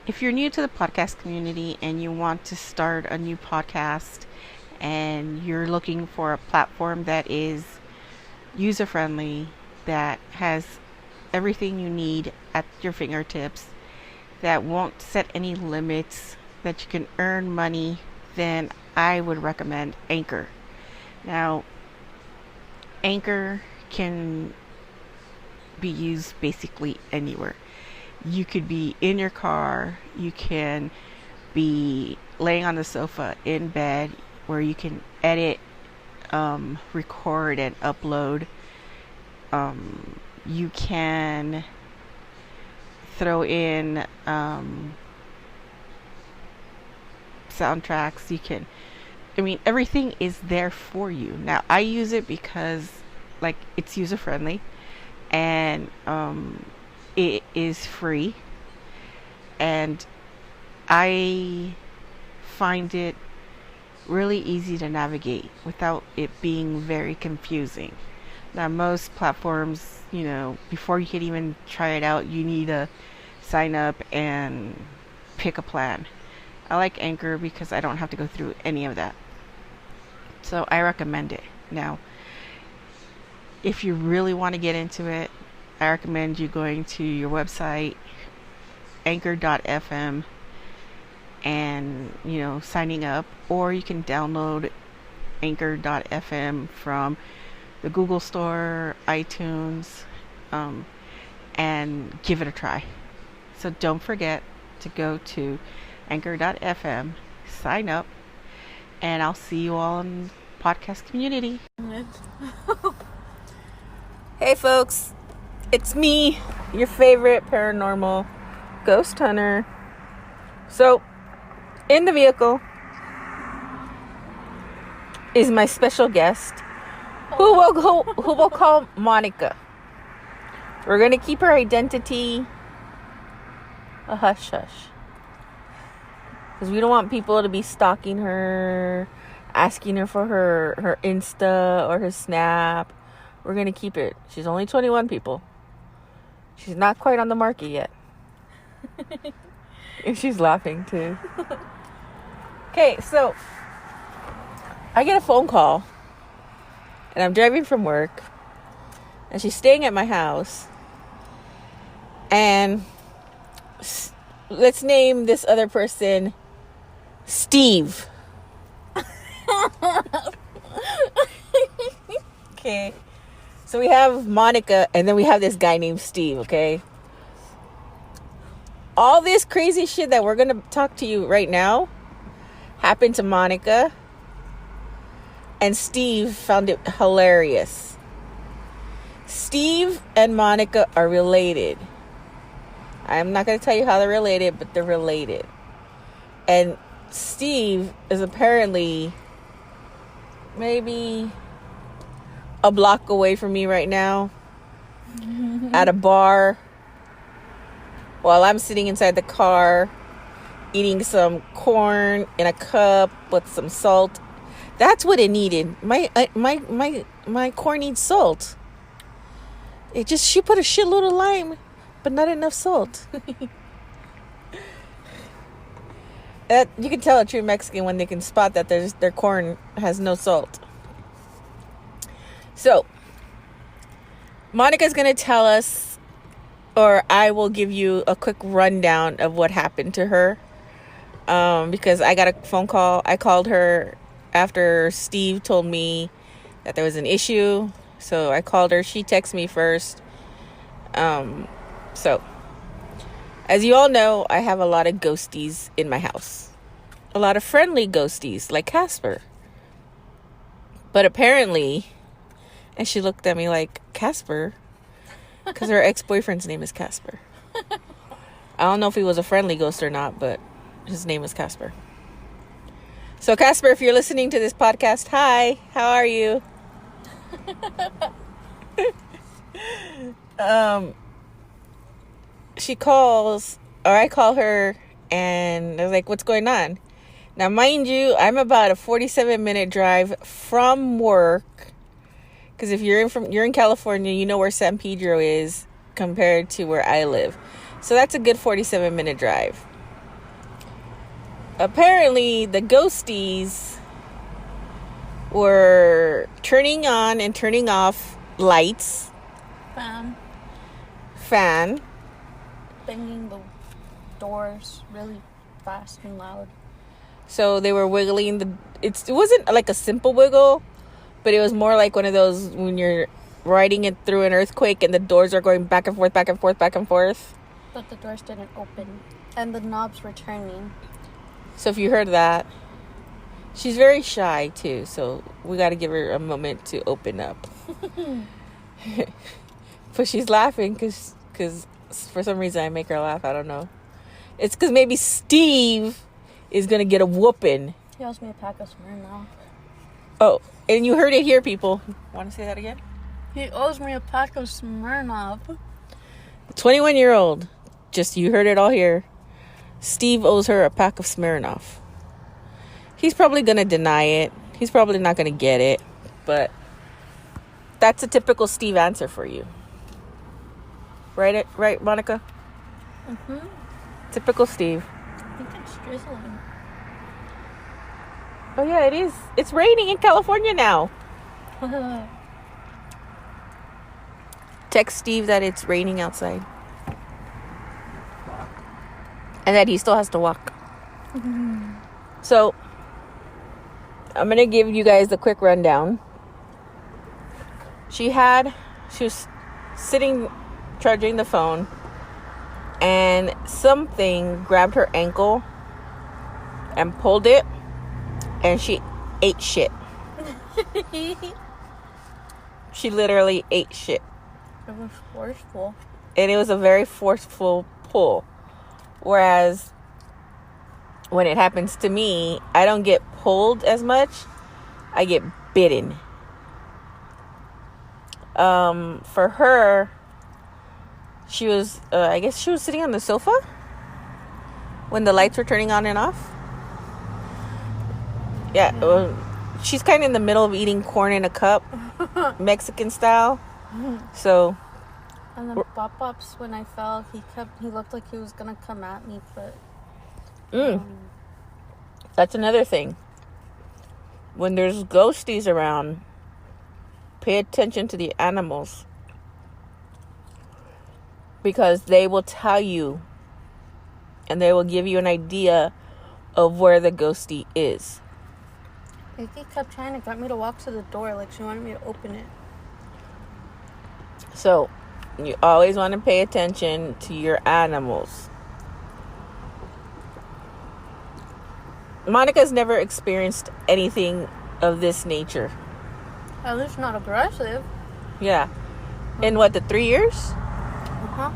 if you're new to the podcast community and you want to start a new podcast and you're looking for a platform that is user friendly, that has everything you need at your fingertips, that won't set any limits, that you can earn money, then I would recommend Anchor. Now, Anchor can be used basically anywhere. You could be in your car, you can be laying on the sofa in bed where you can edit, record, and upload. You can throw in soundtracks. Everything is there for you. Now, I use it because, it's user friendly, and it is free, and I find it really easy to navigate without it being very confusing. Now, most platforms, before you can even try it out, you need to sign up and pick a plan. I like Anchor because I don't have to go through any of that. So I recommend it. Now, if you really want to get into it, I recommend you going to your website, anchor.fm, and, signing up. Or you can download anchor.fm from the Google Store, iTunes, and give it a try. So don't forget to go to anchor.fm, sign up, and I'll see you all in the podcast community. Hey folks, it's me, your favorite paranormal ghost hunter. So, in the vehicle is my special guest, who we'll call Monica. We're gonna keep her identity a hush hush, because we don't want people to be stalking her, asking her for her Insta or her Snap. We're gonna keep it. She's only 21, people. She's not quite on the market yet. And she's laughing too. Okay, so I get a phone call, and I'm driving from work, and she's staying at my house, and let's name this other person Steve. Okay. So we have Monica, and then we have this guy named Steve, okay? All this crazy shit that we're going to talk to you right now happened to Monica, and Steve found it hilarious. Steve and Monica are related. I'm not going to tell you how they're related, but they're related. And Steve is apparently maybe a block away from me right now at a bar while I'm sitting inside the car eating some corn in a cup with some salt. That's what it needed. My corn needs salt. She put a shitload of lime, but not enough salt. You can tell a true Mexican when they can spot that their corn has no salt. So, Monica's going to tell us, or I will give you a quick rundown of what happened to her. Because I got a phone call. I called her after Steve told me that there was an issue. So I called her. She texted me first. So, as you all know, I have a lot of ghosties in my house. A lot of friendly ghosties, like Casper. But apparently, and she looked at me like, Casper? Because her ex-boyfriend's name is Casper. I don't know if he was a friendly ghost or not, but his name was Casper. So, Casper, if you're listening to this podcast, hi, how are you? She calls, or I call her, and I was like, what's going on? Now, mind you, I'm about a 47-minute drive from work, because if you're in California, you know where San Pedro is compared to where I live. So that's a good 47-minute drive. apparently the ghosties were turning on and turning off lights. Fan. Banging the doors really fast and loud. So they were wiggling it wasn't like a simple wiggle, but it was more like one of those when you're riding it through an earthquake and the doors are going back and forth, back and forth, back and forth. But the doors didn't open. And the knobs were turning. So if you heard that, she's very shy too, so we got to give her a moment to open up. But she's laughing because for some reason I make her laugh. I don't know. It's because maybe Steve is going to get a whooping. He owes me a pack of Smirnoff. Oh, and you heard it here, people. Want to say that again? He owes me a pack of Smirnoff. 21-year-old. Just, you heard it all here. Steve owes her a pack of Smirnoff. He's probably going to deny it. He's probably not going to get it. But that's a typical Steve answer for you. Right, Monica? Mm-hmm. Typical Steve. I think it's drizzling. Oh, yeah, it is. It's raining in California now. Text Steve that it's raining outside. And that he still has to walk. Mm-hmm. So, I'm going to give you guys the quick rundown. She was sitting, charging the phone, and something grabbed her ankle and pulled it, and she ate shit. She literally ate shit. It was forceful. And it was a very forceful pull. Whereas when it happens to me, I don't get pulled as much. I get bitten. For her, she was, I guess she was sitting on the sofa when the lights were turning on and off. Yeah, she's kind of in the middle of eating corn in a cup, Mexican style. So, and then Pop-Pops, when I fell, he looked like he was gonna come at me, but that's another thing. When there's ghosties around, pay attention to the animals, because they will tell you and they will give you an idea of where the ghostie is. Vicky kept trying to get me to walk to the door, like she wanted me to open it. So, you always want to pay attention to your animals. Monica's never experienced anything of this nature. At least not aggressive. Yeah. In what, the 3 years? Uh-huh.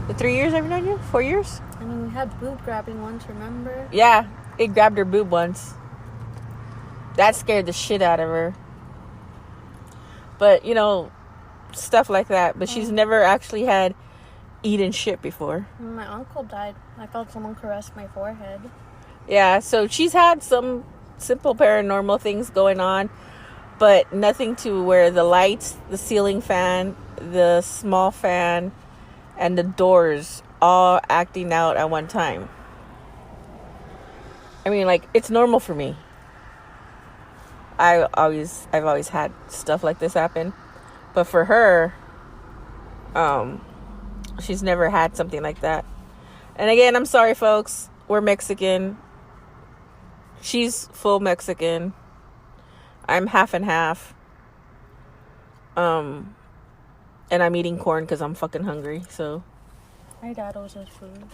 The 3 years I've known you? 4 years? I mean, we had boob grabbing once, remember? Yeah, it grabbed her boob once. That scared the shit out of her. But, stuff like that. But she's never actually had eaten shit before. When my uncle died, I felt someone caress my forehead. Yeah, so she's had some simple paranormal things going on, but nothing to where the lights, the ceiling fan, the small fan, and the doors all acting out at one time. I mean, like, it's normal for me. I've always had stuff like this happen. But for her, she's never had something like that. And again, I'm sorry, folks. We're Mexican. She's full Mexican. I'm half and half. And I'm eating corn because I'm fucking hungry, so. My dad owes us food.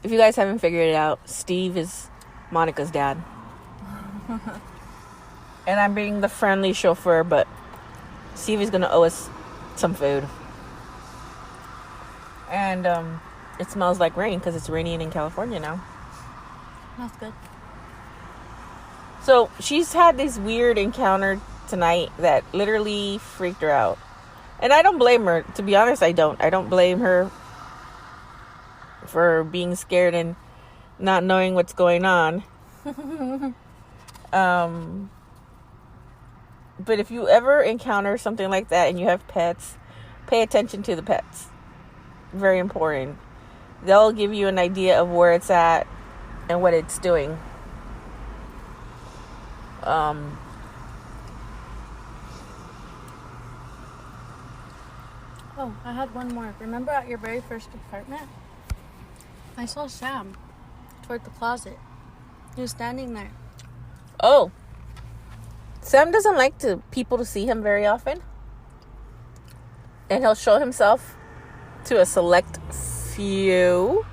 If you guys haven't figured it out, Steve is Monica's dad. And I'm being the friendly chauffeur, but Steve is going to owe us some food. And it smells like rain because it's raining in California now. That's good. So she's had this weird encounter tonight that literally freaked her out. And I don't blame her. To be honest, I don't. I don't blame her for being scared and not knowing what's going on. But if you ever encounter something like that and you have pets, pay attention to the pets. Very important. they'll give you an idea of where it's at and what it's doing. Oh, I had one more. Remember at your very first apartment? I saw Sam toward the closet. He was standing there. Oh. Sam doesn't like people to see him very often. And he'll show himself to a select few.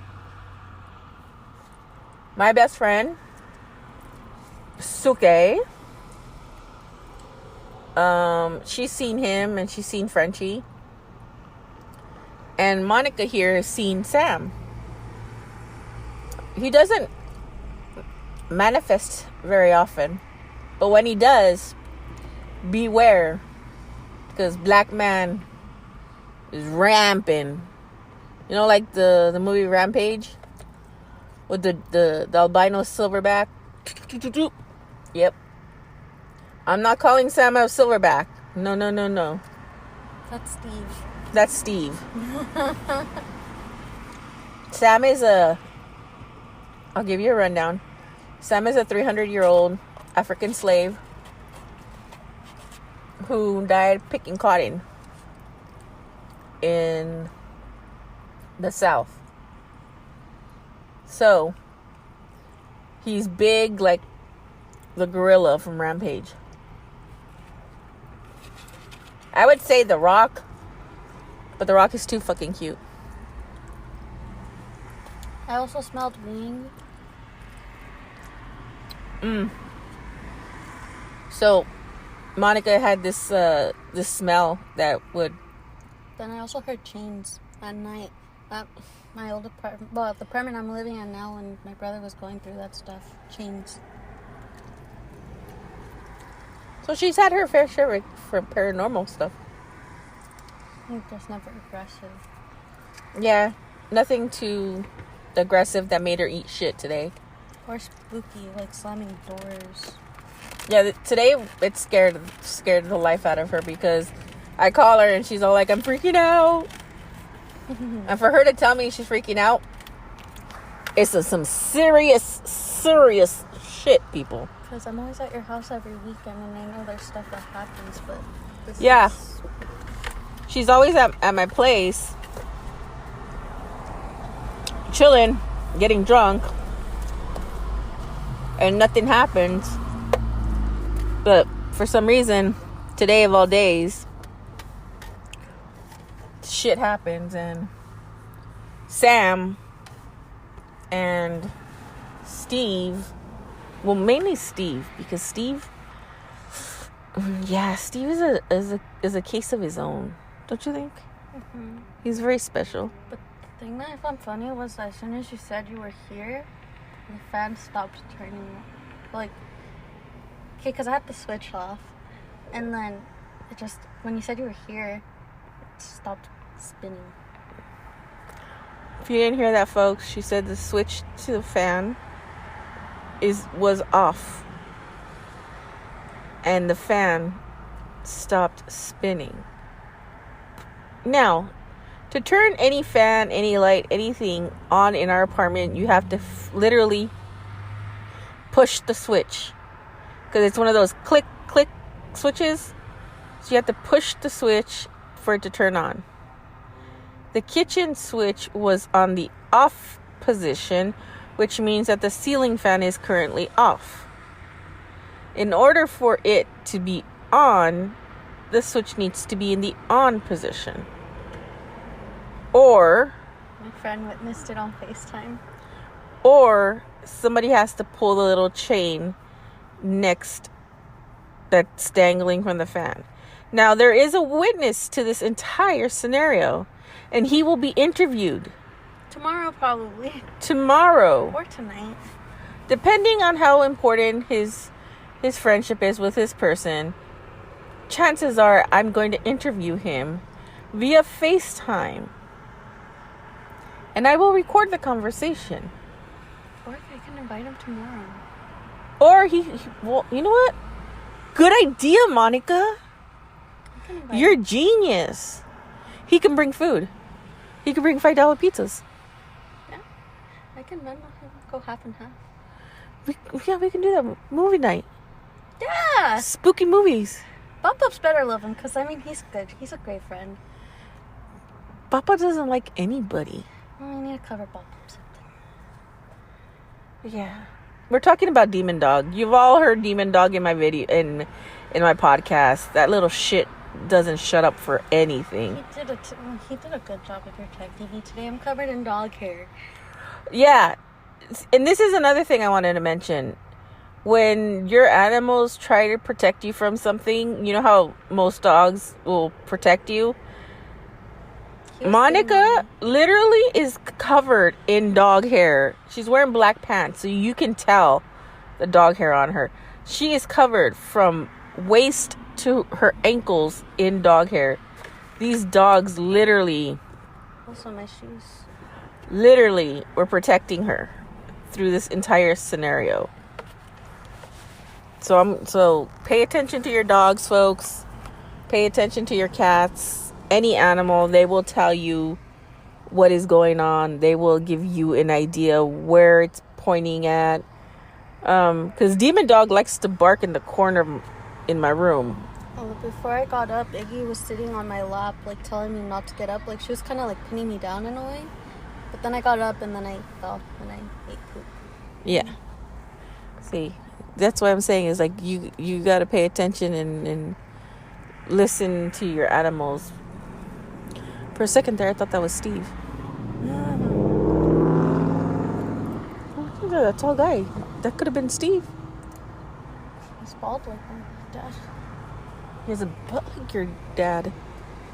My best friend, Suke, she's seen him and she's seen Frenchie. And Monica here has seen Sam. He doesn't manifest very often. But when he does, beware. Because black man is ramping. You know, like the movie Rampage? With the albino silverback? Yep. I'm not calling Sam a silverback. No. That's Steve. Sam is I'll give you a rundown. Sam is a 300-year-old African slave who died picking cotton in the South. So, he's big like the gorilla from Rampage. I would say The Rock, but The Rock is too fucking cute. I also smelled wing. So, Monica had this smell that would... Then I also heard chains at night at my old apartment. Well, the apartment I'm living in now, when my brother was going through that stuff. Chains. So she's had her fair share for paranormal stuff. Just never aggressive. Yeah, nothing too aggressive that made her eat shit today. Or spooky, like slamming doors. Yeah, today it scared the life out of her because I call her and she's all like, I'm freaking out. And for her to tell me she's freaking out, it's some serious shit, people. Because I'm always at your house every weekend and I know there's stuff that happens, but this yeah. is... She's always at my place, chilling, getting drunk, and nothing happens. But for some reason, today of all days, shit happens, and Sam and Steve, well, mainly Steve, because Steve is a case of his own, don't you think? Mm-hmm. He's very special. But the thing that I found funny was as soon as you said you were here, the fan stopped turning. Like, okay, because I had the switch off, and then it just, when you said you were here, it stopped spinning. If you didn't hear that, folks, she said the switch to the fan was off, and the fan stopped spinning. Now, to turn any fan, any light, anything on in our apartment, you have to literally push the switch, because it's one of those click switches. So you have to push the switch for it to turn on. The kitchen switch was on the off position, which means that the ceiling fan is currently off. In order for it to be on, the switch needs to be in the on position. Or my friend witnessed it on FaceTime. Or somebody has to pull the little chain next that's dangling from the fan. Now, there is a witness to this entire scenario, and he will be interviewed. Tomorrow, probably. Tomorrow. Or tonight. Depending on how important his friendship is with this person, chances are I'm going to interview him via FaceTime. And I will record the conversation. Or I can invite him tomorrow. Or well, you know what? Good idea, Monica. You're a genius. He can bring food. He can bring $5 pizzas. can go half and half. We can do that. Movie night. Yeah! Spooky movies. Pop-Up's better love him, because, he's good. He's a great friend. Papa doesn't like anybody. Well, I need to cover Pop-Up something. Yeah. We're talking about Demon Dog. You've all heard Demon Dog in my video, in my podcast. That little shit doesn't shut up for anything. He did a good job with your tech TV today. I'm covered in dog hair. Yeah. And this is another thing I wanted to mention. When your animals try to protect you from something, you know how most dogs will protect you? Monica literally is covered in dog hair. She's wearing black pants, so you can tell the dog hair on her. She is covered from waist to her ankles in dog hair. These dogs literally... Also my shoes. Literally were protecting her through this entire scenario. So pay attention to your dogs, folks. Pay attention to your cats. Any animal, they will tell you what is going on. They will give you an idea where it's pointing at. Because Demon Dog likes to bark in the corner in my room. Oh, before I got up, Iggy was sitting on my lap, like telling me not to get up. Like she was kind of like pinning me down in a way. But then I got up and then I fell and I ate poop. Yeah. See, that's what I'm saying is like you got to pay attention and listen to your animals. For a second there, I thought that was Steve. Look at that tall guy. That could have been Steve. He's bald like my dad. He has a butt like your dad.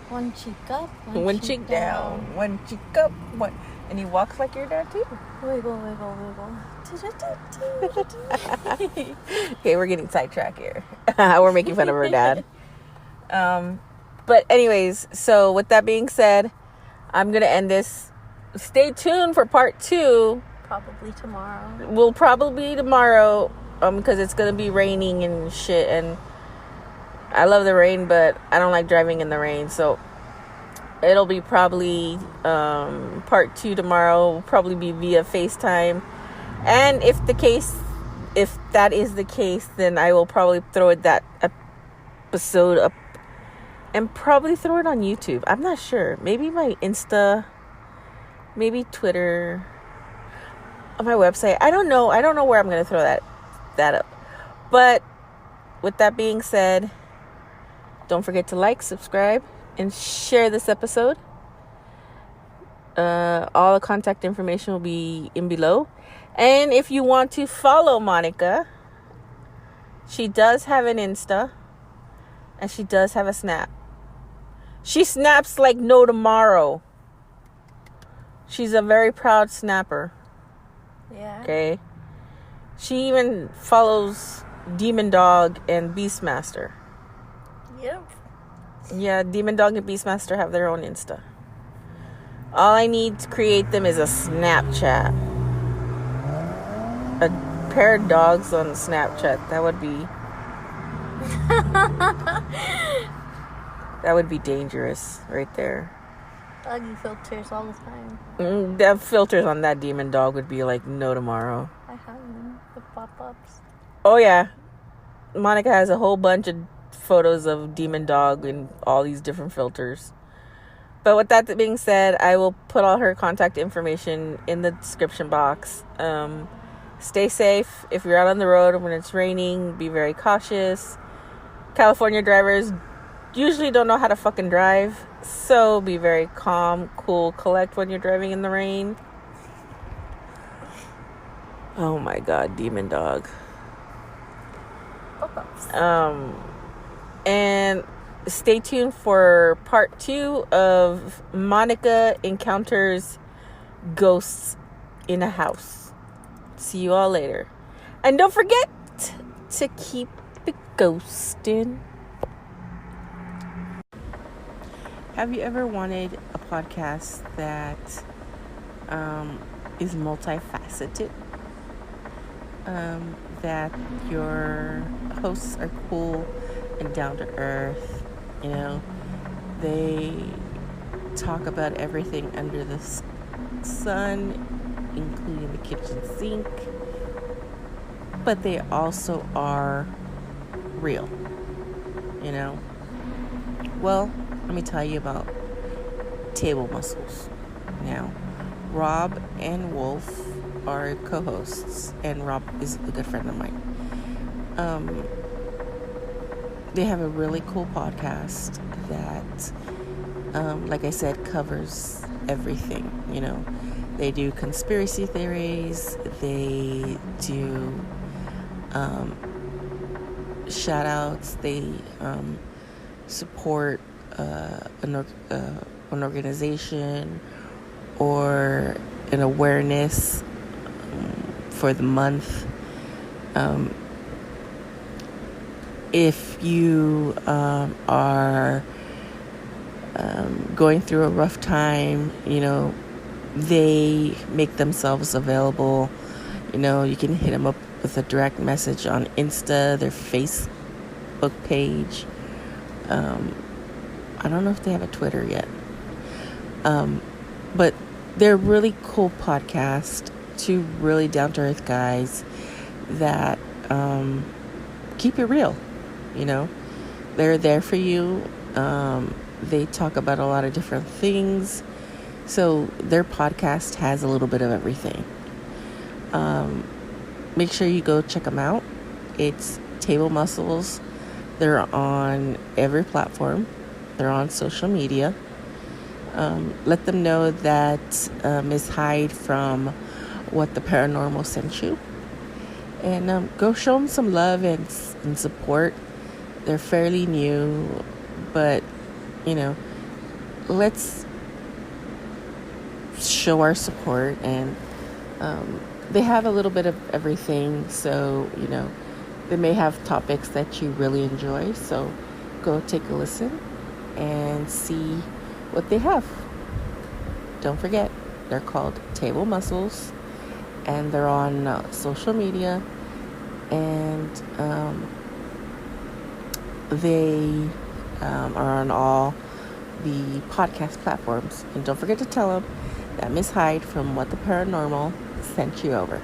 One cheek up, one cheek down. One cheek up, one. And he walks like your dad too. Wiggle, wiggle, wiggle. Okay, we're getting sidetracked here. We're making fun of her dad. But anyways, so with that being said, I'm going to end this. Stay tuned for part 2. Probably tomorrow. Will probably be tomorrow, because it's going to be raining and shit. And I love the rain, but I don't like driving in the rain. So it'll be probably part 2 tomorrow. Will probably be via FaceTime. And if that is the case, then I will probably throw that episode up and probably throw it on YouTube. I'm not sure. Maybe my Insta, maybe Twitter, on my website. I don't know. I don't know where I'm going to throw that up. But with that being said, don't forget to like, subscribe, and share this episode. All the contact information will be in below. And if you want to follow Monica, she does have an Insta and she does have a Snap. She snaps like no tomorrow. She's a very proud snapper. Yeah. Okay. She even follows Demon Dog and Beastmaster. Yep. Yeah, Demon Dog and Beastmaster have their own Insta. All I need to create them is a Snapchat. A pair of dogs on Snapchat. That would be... that would be dangerous right there. Doggy filters all the time. The filters on that Demon Dog would be like no tomorrow. I have them. The pop-ups. Oh yeah. Monica has a whole bunch of photos of Demon Dog and all these different filters. But with that being said, I will put all her contact information in the description box. Stay safe. If you're out on the road when it's raining, be very cautious. California drivers usually don't know how to fucking drive. So be very calm, cool, collect when you're driving in the rain. Oh my God, Demon Dog. Pop-ups. And stay tuned for part 2 of Monica encounters ghosts in a house. See you all later. And don't forget to keep it ghosting. Have you ever wanted a podcast that is multifaceted? That your hosts are cool and down to earth. You know, they talk about everything under the sun including the kitchen sink, but they also are real, you know. Well, let me tell you about table muscles. Now, Rob and Wolf are co-hosts, and Rob is a good friend of mine. They have a really cool podcast that, like I said, covers everything. You know, they do conspiracy theories. They do shout outs. They support an organization or an awareness for the month. If you are going through a rough time, you know, they make themselves available. You know, you can hit them up with a direct message on Insta, their Facebook page. I don't know if they have a Twitter yet. But they're really cool podcast. Two really down-to-earth guys that keep it real. You know, they're there for you. They talk about a lot of different things. So their podcast has a little bit of everything. Make sure you go check them out. It's Table Muscles. They're on every platform. They're on social media. Let them know that Ms. Hyde from What the Paranormal sent you. And go show them some love and support. They're fairly new, but, you know, let's show our support. And they have a little bit of everything, so, you know, they may have topics that you really enjoy. So go take a listen and see what they have. Don't forget, they're called Table Muscles, and they're on social media, and they are on all the podcast platforms. And don't forget to tell them that Miss Hyde from What the Paranormal sent you over.